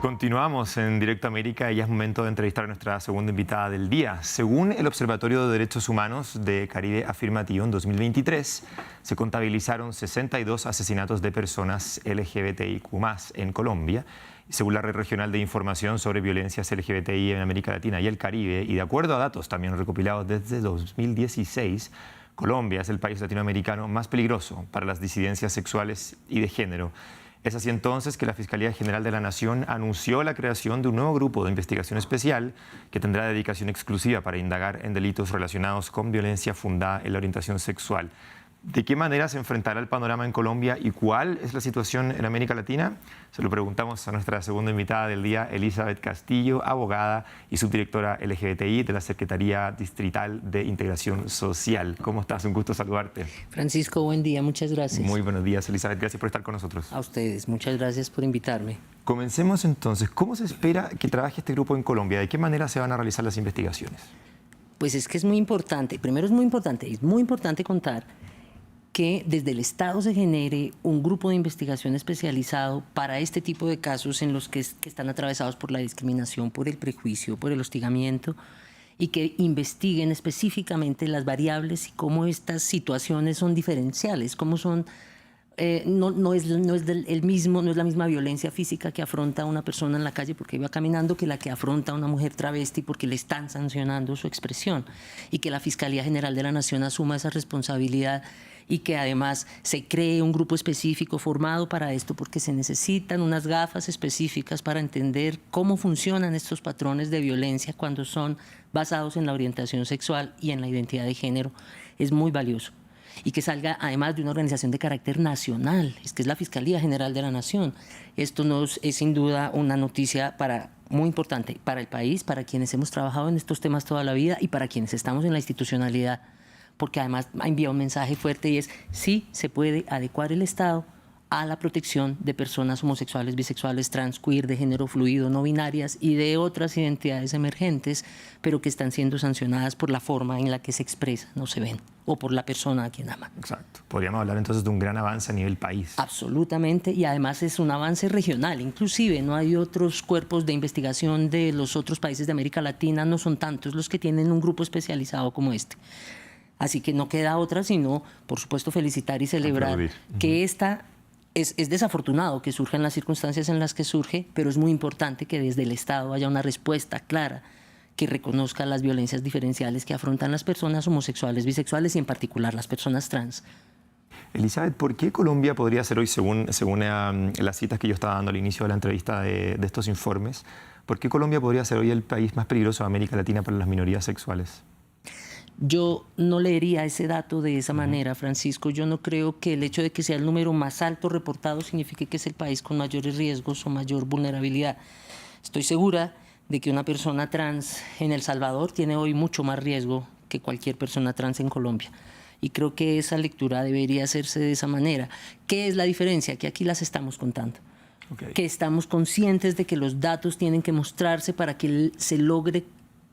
Continuamos en Directo América y ya es momento de entrevistar a nuestra segunda invitada del día. Según el Observatorio de Derechos Humanos de Caribe Afirmativo, en 2023 se contabilizaron 62 asesinatos de personas LGBTIQ+ en Colombia. Según la Red Regional de Información sobre Violencias LGBTI en América Latina y el Caribe, y de acuerdo a datos también recopilados desde 2016, Colombia es el país latinoamericano más peligroso para las disidencias sexuales y de género. Es así entonces que la Fiscalía General de la Nación anunció la creación de un nuevo grupo de investigación especial que tendrá dedicación exclusiva para indagar en delitos relacionados con violencia fundada en la orientación sexual. ¿De qué manera se enfrentará el panorama en Colombia y cuál es la situación en América Latina? Se lo preguntamos a nuestra segunda invitada del día, Elizabeth Castillo, abogada y subdirectora LGBTI de la Secretaría Distrital de Integración Social. ¿Cómo estás? Un gusto saludarte. Francisco, buen día, muchas gracias. Muy buenos días, Elizabeth. Gracias por estar con nosotros. A ustedes, muchas gracias por invitarme. Comencemos entonces. ¿Cómo se espera que trabaje este grupo en Colombia? ¿De qué manera se van a realizar las investigaciones? Pues es que es muy importante, primero es muy importante contar que desde el Estado se genere un grupo de investigación especializado para este tipo de casos en los que están atravesados por la discriminación, por el prejuicio, por el hostigamiento, y que investiguen específicamente las variables y cómo estas situaciones son diferenciales, cómo son, no es la misma violencia física que afronta una persona en la calle porque iba caminando que la que afronta a una mujer travesti porque le están sancionando su expresión, y que la Fiscalía General de la Nación asuma esa responsabilidad y que además se cree un grupo específico formado para esto, porque se necesitan unas gafas específicas para entender cómo funcionan estos patrones de violencia cuando son basados en la orientación sexual y en la identidad de género. Es muy valioso. Y que salga además de una organización de carácter nacional, que es la Fiscalía General de la Nación. Esto es sin duda una noticia muy importante para el país, para quienes hemos trabajado en estos temas toda la vida y para quienes estamos en la institucionalidad, porque además ha enviado un mensaje fuerte y es: sí se puede adecuar el Estado a la protección de personas homosexuales, bisexuales, trans, queer, de género fluido, no binarias y de otras identidades emergentes, pero que están siendo sancionadas por la forma en la que se expresan o se ven, o por la persona a quien aman. Exacto. Podríamos hablar entonces de un gran avance a nivel país. Absolutamente, y además es un avance regional. Inclusive no hay otros cuerpos de investigación de los otros países de América Latina, no son tantos los que tienen un grupo especializado como este. Así que no queda otra sino, por supuesto, felicitar y celebrar que esta es desafortunado que surja en las circunstancias en las que surge, pero es muy importante que desde el Estado haya una respuesta clara que reconozca las violencias diferenciales que afrontan las personas homosexuales, bisexuales y en particular las personas trans. Elizabeth, ¿por qué Colombia podría ser hoy, según las citas que yo estaba dando al inicio de la entrevista de estos informes, por qué Colombia podría ser hoy el país más peligroso de América Latina para las minorías sexuales? Yo no leería ese dato de esa manera, Francisco. Yo no creo que el hecho de que sea el número más alto reportado signifique que es el país con mayores riesgos o mayor vulnerabilidad. Estoy segura de que una persona trans en El Salvador tiene hoy mucho más riesgo que cualquier persona trans en Colombia. Y creo que esa lectura debería hacerse de esa manera. ¿Qué es la diferencia? Que aquí las estamos contando. Que estamos conscientes de que los datos tienen que mostrarse para que se logre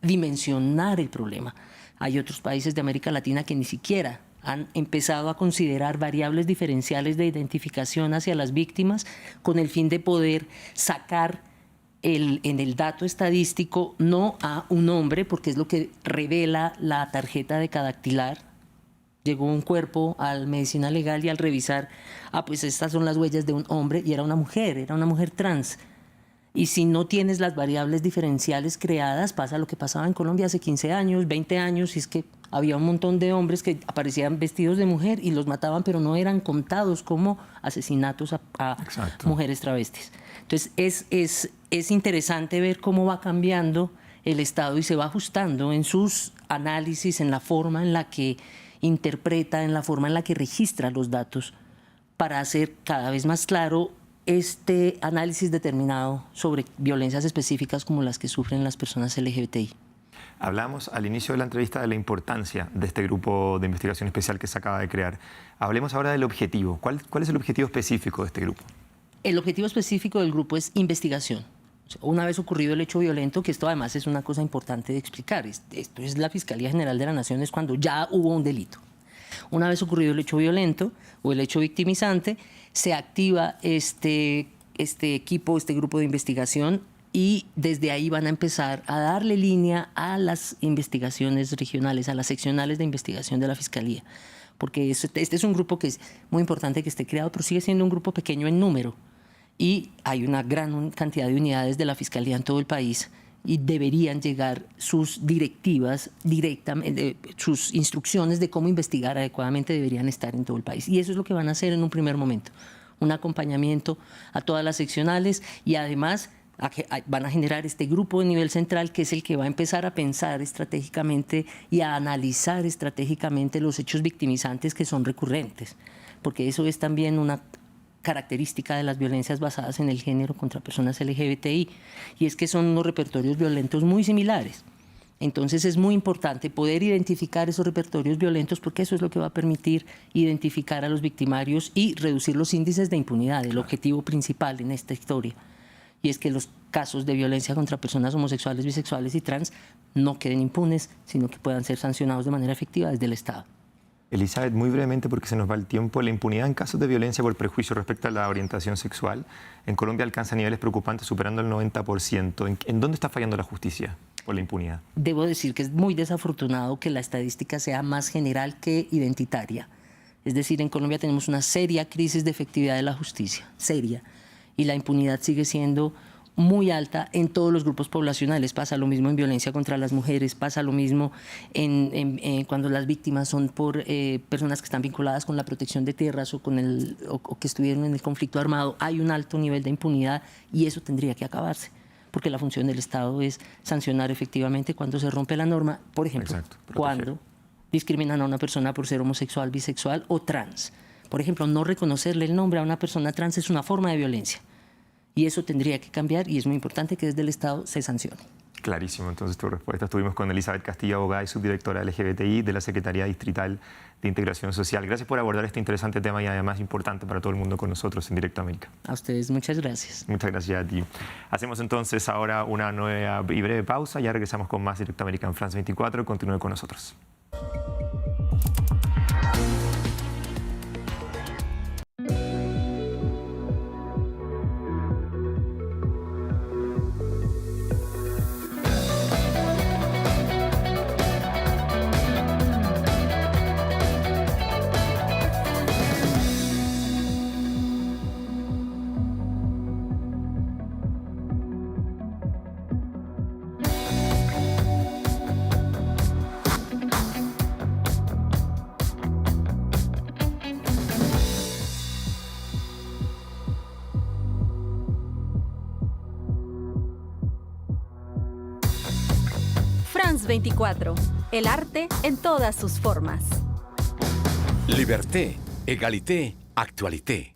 dimensionar el problema. Hay otros países de América Latina que ni siquiera han empezado a considerar variables diferenciales de identificación hacia las víctimas con el fin de poder sacar en el dato estadístico no a un hombre, porque es lo que revela la tarjeta de cadactilar. Llegó un cuerpo al medicina legal y al revisar, pues estas son las huellas de un hombre, y era una mujer trans. Y si no tienes las variables diferenciales creadas, pasa lo que pasaba en Colombia hace 15 años, 20 años, y es que había un montón de hombres que aparecían vestidos de mujer y los mataban, pero no eran contados como asesinatos a mujeres travestis. Entonces es interesante ver cómo va cambiando el Estado y se va ajustando en sus análisis, en la forma en la que interpreta, en la forma en la que registra los datos, para hacer cada vez más claro este análisis determinado sobre violencias específicas como las que sufren las personas LGBTI. Hablamos al inicio de la entrevista de la importancia de este grupo de investigación especial que se acaba de crear. Hablemos ahora del objetivo. ¿Cuál es el objetivo específico de este grupo? El objetivo específico del grupo es investigación. Una vez ocurrido el hecho violento, que esto además es una cosa importante de explicar, esto es la Fiscalía General de la Nación, es cuando ya hubo un delito. Una vez ocurrido el hecho violento o el hecho victimizante, se activa este este equipo, este grupo de investigación, y desde ahí van a empezar a darle línea a las investigaciones regionales, a las seccionales de investigación de la Fiscalía. Porque este es un grupo que es muy importante que esté creado, pero sigue siendo un grupo pequeño en número. Y hay una gran cantidad de unidades de la Fiscalía en todo el país y deberían llegar sus directivas directamente, sus instrucciones de cómo investigar adecuadamente deberían estar en todo el país. Y eso es lo que van a hacer en un primer momento, un acompañamiento a todas las seccionales y además van a generar este grupo de nivel central que es el que va a empezar a pensar estratégicamente y a analizar estratégicamente los hechos victimizantes que son recurrentes, porque eso es también una característica de las violencias basadas en el género contra personas LGBTI, y es que son unos repertorios violentos muy similares. Entonces es muy importante poder identificar esos repertorios violentos porque eso es lo que va a permitir identificar a los victimarios y reducir los índices de impunidad, el objetivo principal en esta historia. Y es que los casos de violencia contra personas homosexuales, bisexuales y trans no queden impunes, sino que puedan ser sancionados de manera efectiva desde el Estado. Elizabeth, muy brevemente porque se nos va el tiempo, la impunidad en casos de violencia por prejuicio respecto a la orientación sexual en Colombia alcanza niveles preocupantes, superando el 90%. ¿En dónde está fallando la justicia por la impunidad? Debo decir que es muy desafortunado que la estadística sea más general que identitaria. Es decir, en Colombia tenemos una seria crisis de efectividad de la justicia, seria, y la impunidad sigue siendo muy alta en todos los grupos poblacionales. Pasa lo mismo en violencia contra las mujeres, pasa lo mismo cuando las víctimas son por personas que están vinculadas con la protección de tierras o que estuvieron en el conflicto armado. Hay un alto nivel de impunidad y eso tendría que acabarse, porque la función del Estado es sancionar efectivamente cuando se rompe la norma, por ejemplo, cuando discriminan a una persona por ser homosexual, bisexual o trans. Por ejemplo, no reconocerle el nombre a una persona trans es una forma de violencia. Y eso tendría que cambiar y es muy importante que desde el Estado se sancione. Clarísimo, entonces tu respuesta. Estuvimos con Elizabeth Castillo, abogada y subdirectora LGBTI de la Secretaría Distrital de Integración Social. Gracias por abordar este interesante tema y además importante para todo el mundo con nosotros en Directo América. A ustedes, muchas gracias. Muchas gracias a ti. Hacemos entonces ahora una nueva y breve pausa. Ya regresamos con más Directo América en France 24. Continúe con nosotros. France 24, el arte en todas sus formas. Liberté, égalité, actualité.